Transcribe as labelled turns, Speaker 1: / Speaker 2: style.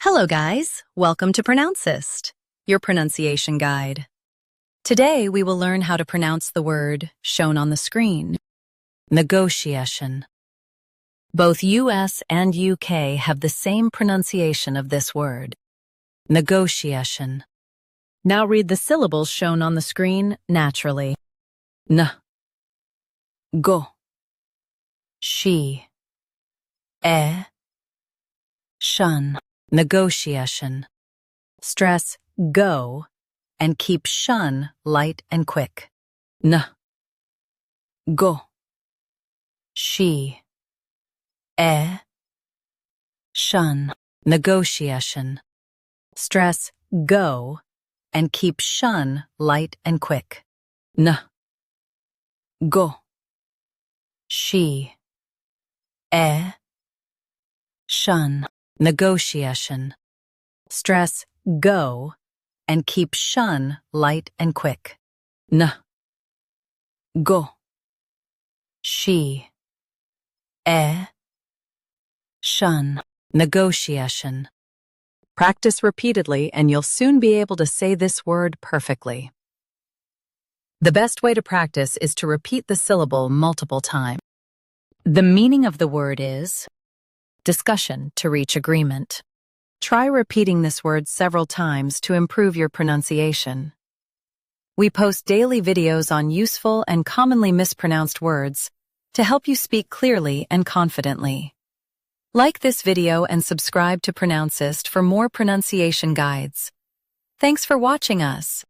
Speaker 1: Hello guys, welcome to Pronouncist, your pronunciation guide. Today we will learn how to pronounce the word shown on the screen. Negotiation. Both US and UK have the same pronunciation of this word. Negotiation. Now read the syllables shown on the screen naturally. N, go, she, shun. Negotiation. Stress go and keep shun light and quick. N, go, she, shun. Negotiation. Stress go and keep shun light and quick. N, go, she, shun. Negotiation. Stress go and keep shun light and quick. N, go, she, shun. Negotiation. Practice repeatedly and you'll soon be able to say this word perfectly. The best way to practice is to repeat the syllable multiple times. The meaning of the word is discussion to reach agreement. Try repeating this word several times to improve your pronunciation. We post daily videos on useful and commonly mispronounced words to help you speak clearly and confidently. Like this video and subscribe to Pronouncist for more pronunciation guides. Thanks for watching us.